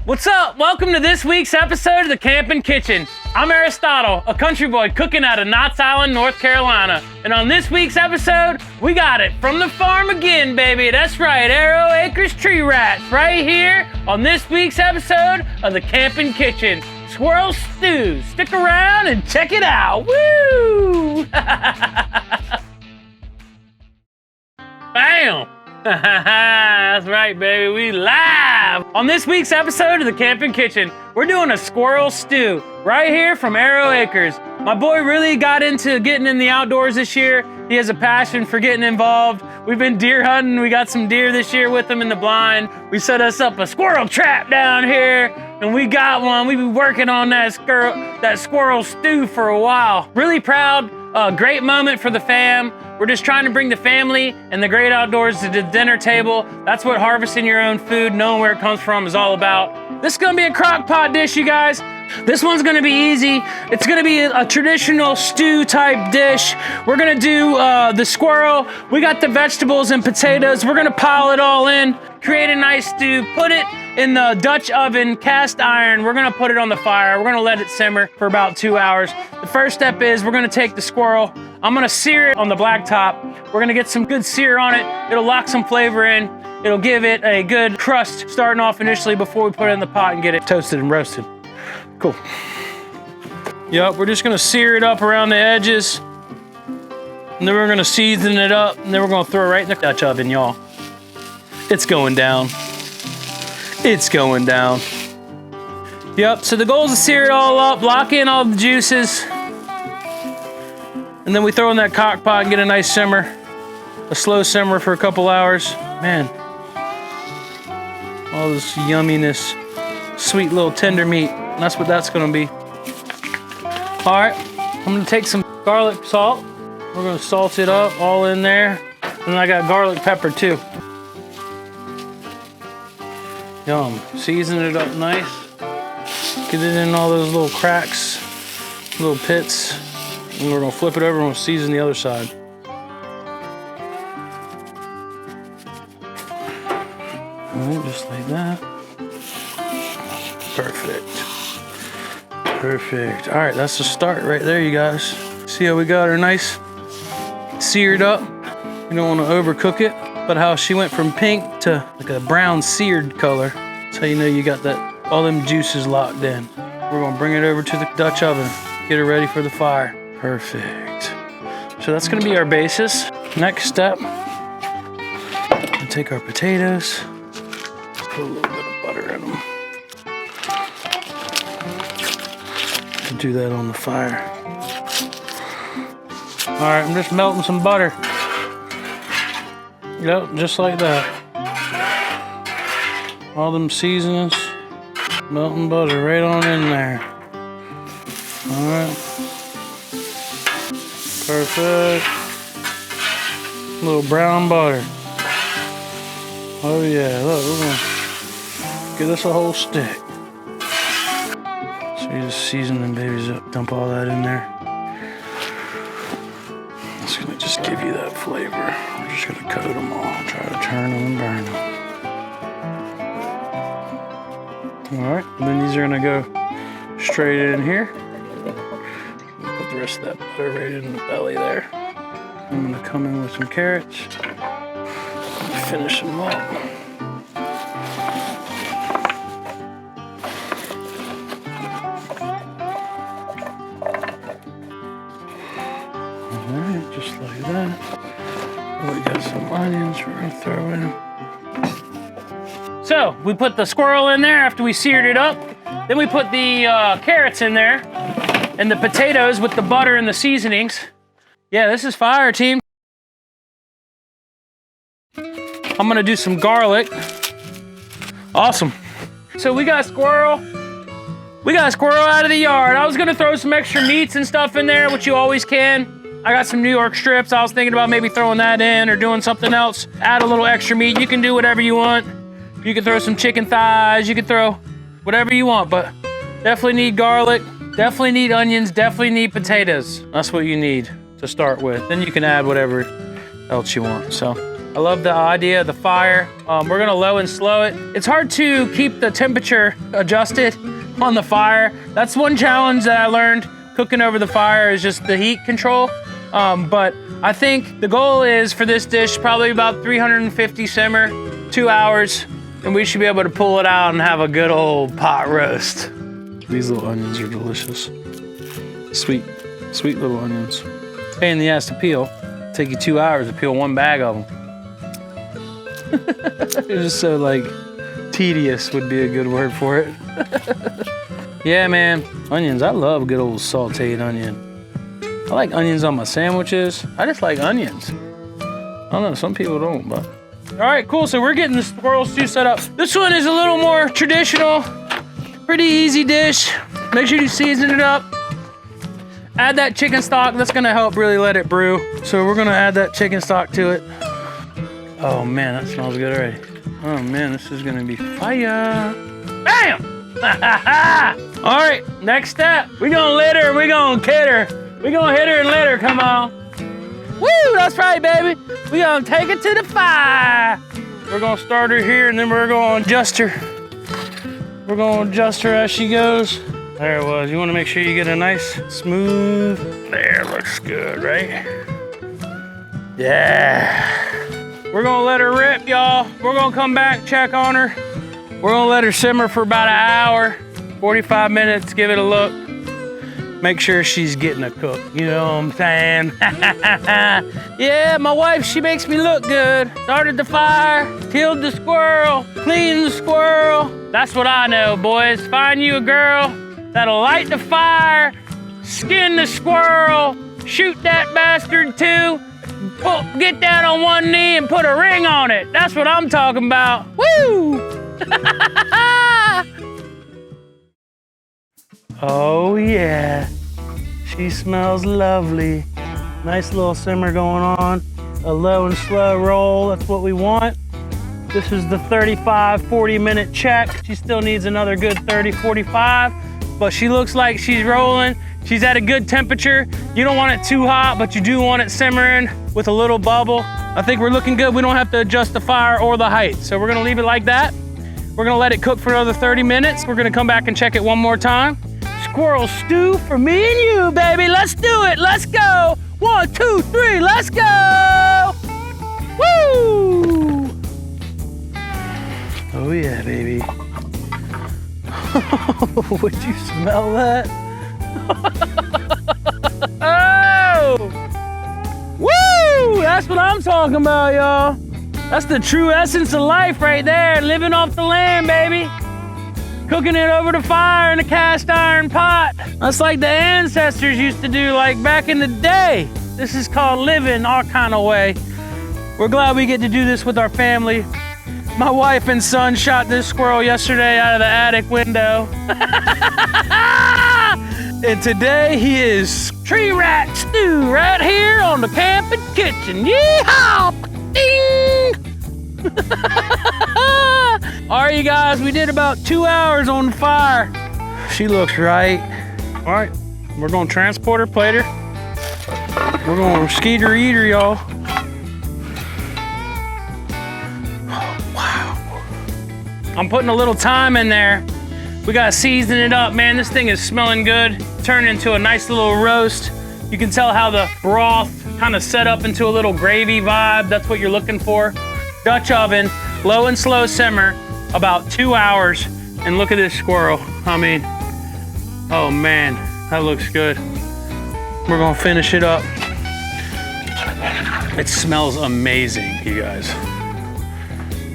What's up? Welcome to this week's episode of the Campin Kitchen. I'm Aristotle, a country boy cooking out of Knott's Island, North Carolina. And on this week's episode, we got it from the farm again, baby. That's right, Arrow Acres Tree Rats, right here on this week's episode of the Campin Kitchen. Squirrel stew. Stick around and check it out. Woo! Bam! That's right, baby. We live! On this week's episode of the Campin Kitchen, we're doing a squirrel stew right here from Arrow Acres. My boy really got into getting in the outdoors this year. He has a passion for getting involved. We've been deer hunting. We got some deer this year with him in the blind. We set us up a squirrel trap down here, and we got one. We've been working on that squirrel stew for a while. Really proud. Great moment for the fam. We're just trying to bring the family and the great outdoors to the dinner table. That's what harvesting your own food, knowing where it comes from, is all about. This is gonna be a crock pot dish, you guys. This one's gonna be easy. It's gonna be a traditional stew type dish. We're gonna do the squirrel. We got the vegetables and potatoes. We're gonna pile it all in, create a nice stew, put it in the Dutch oven, cast iron. We're gonna put it on the fire. We're gonna let it simmer for about 2 hours. The first step is we're gonna take the squirrel. I'm gonna sear it on the black top. We're gonna get some good sear on it. It'll lock some flavor in. It'll give it a good crust starting off initially before we put it in the pot and get it toasted and roasted. Cool. Yep, we're just gonna sear it up around the edges. And then we're gonna season it up, and then we're gonna throw it right in the Dutch oven, y'all. It's going down. It's going down. Yep, so the goal is to sear it all up, lock in all the juices, and then we throw in that crock pot and get a nice simmer, a slow simmer for a couple hours. Man, all this yumminess, sweet little tender meat. And that's what that's gonna be. All right, I'm gonna take some garlic salt. We're gonna salt it up all in there. And I got garlic pepper too. Yum, season it up nice. Get it in all those little cracks, little pits. And we're gonna flip it over and we'll season the other side. All right, just like that. Perfect. Perfect. All right, that's the start right there, you guys. See how we got her nice seared up? You don't want to overcook it, but how she went from pink to like a brown seared color. That's how you know you got that, all them juices locked in. We're gonna bring it over to the Dutch oven, get her ready for the fire. Perfect. So that's gonna be our basis. Next step, we'll take our potatoes, put a little bit of butter in them. Do that on the fire. All right, I'm just melting some butter. Yep, just like that. All them seasonings, melting butter right on in there. All right. Perfect. A little brown butter. Oh yeah, look, we're gonna give this a whole stick. So you just season them babies up, dump all that in there. It's gonna just give you that flavor. We're just gonna coat them all, try to turn them and burn them. All right, and then these are gonna go straight in here. Put the rest of that butter right in the belly there. I'm gonna come in with some carrots, finish them up. Alright, just like that. We got some onions we're gonna throw in. So, we put the squirrel in there after we seared it up. Then we put the carrots in there and the potatoes with the butter and the seasonings. Yeah, this is fire, team. I'm gonna do some garlic. Awesome. So we got squirrel. We got squirrel out of the yard. I was gonna throw some extra meats and stuff in there, which you always can. I got some New York strips. I was thinking about maybe throwing that in or doing something else. Add a little extra meat. You can do whatever you want. You can throw some chicken thighs. You can throw whatever you want, but definitely need garlic. Definitely need onions. Definitely need potatoes. That's what you need to start with. Then you can add whatever else you want. So I love the idea of the fire. We're gonna low and slow it. It's hard to keep the temperature adjusted on the fire. That's one challenge that I learned cooking over the fire is just the heat control. But I think the goal is for this dish, probably about 350 simmer, 2 hours, and we should be able to pull it out and have a good old pot roast. These little onions are delicious. Sweet little onions. Pain in the ass to peel. Take you 2 hours to peel one bag of them. It's just so like tedious would be a good word for it. Yeah, man, onions. I love good old sauteed onion. I like onions on my sandwiches. I just like onions. I don't know, some people don't, but. All right, cool, so we're getting the squirrel stew set up. This one is a little more traditional, pretty easy dish. Make sure you season it up. Add that chicken stock, that's gonna help really let it brew. So we're gonna add that chicken stock to it. Oh man, that smells good already. Oh man, this is gonna be fire. Bam! All right, next step. We're gonna let her, we're gonna kid her. We're gonna hit her and let her, come on. Woo, that's right, baby. We're gonna take it to the fire. We're gonna start her here and then we're gonna adjust her. We're gonna adjust her as she goes. There it was. You wanna make sure you get a nice, smooth. There, looks good, right? Yeah. We're gonna let her rip, y'all. We're gonna come back, check on her. We're gonna let her simmer for about an hour, 45 minutes, give it a look. Make sure she's getting a cook, you know what I'm saying? Yeah, my wife, she makes me look good. Started the fire, killed the squirrel, cleaned the squirrel. That's what I know, boys. Find you a girl that'll light the fire, skin the squirrel, shoot that bastard too, get down on one knee and put a ring on it. That's what I'm talking about. Woo! Oh yeah, she smells lovely. Nice little simmer going on. A low and slow roll, that's what we want. This is the 35, 40 minute check. She still needs another good 30, 45, but she looks like she's rolling. She's at a good temperature. You don't want it too hot, but you do want it simmering with a little bubble. I think we're looking good. We don't have to adjust the fire or the height. So we're gonna leave it like that. We're gonna let it cook for another 30 minutes. We're gonna come back and check it one more time. Squirrel stew for me and you, baby. Let's do it, let's go. 1, 2, 3, let's go. Woo! Oh yeah, baby. Would you smell that? Oh! Woo! That's what I'm talking about, y'all. That's the true essence of life right there. Living off the land, baby. Cooking it over the fire in a cast iron pot. That's like the ancestors used to do, like back in the day. This is called living our kind of way. We're glad we get to do this with our family. My wife and son shot this squirrel yesterday out of the attic window. And today he is tree rat stew right here on the Campin kitchen. Yeehaw! Ding! All right, you guys, we did about 2 hours on the fire. She looks right. All right, we're gonna transport her, plate her. We're gonna skeet her, eat her, y'all. Oh, wow. I'm putting a little thyme in there. We gotta season it up, man. This thing is smelling good. Turned into a nice little roast. You can tell how the broth kind of set up into a little gravy vibe. That's what you're looking for. Dutch oven, low and slow simmer, about 2 hours. And look at this squirrel. I mean, oh man, that looks good. We're gonna finish it up. It smells amazing, you guys.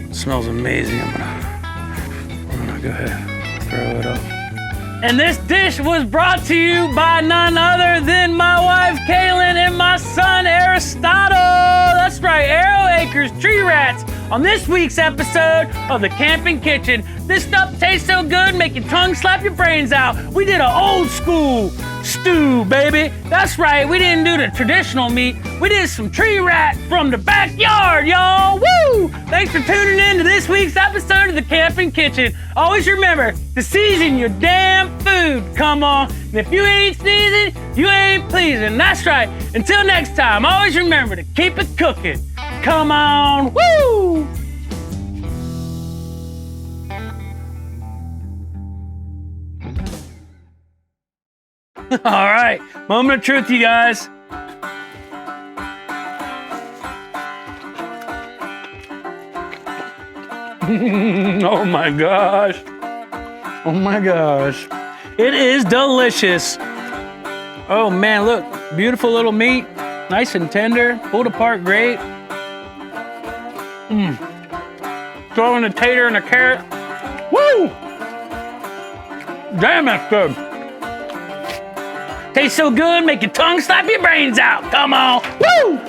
It smells amazing. I'm gonna go ahead, throw it up. And this dish was brought to you by none other than my wife, Kaylin, and my son, Aristotle. That's right, Arrow Acres Tree Rats. On this week's episode of the Campin Kitchen, this stuff tastes so good, make your tongue slap your brains out. We did an old school stew, baby. That's right, we didn't do the traditional meat. We did some tree rat from the backyard, y'all. Woo! Thanks for tuning in to this week's episode of the Campin Kitchen. Always remember to season your damn food. Come on. And if you ain't seasoned, you ain't pleasing. That's right. Until next time, always remember to keep it cooking. Come on, woo! All right, moment of truth, you guys. Oh my gosh. Oh my gosh. It is delicious. Oh man, look, beautiful little meat, nice and tender, pulled apart great. Throw in a tater and a carrot. Woo! Damn, that's good. Tastes so good, make your tongue slap your brains out. Come on, woo!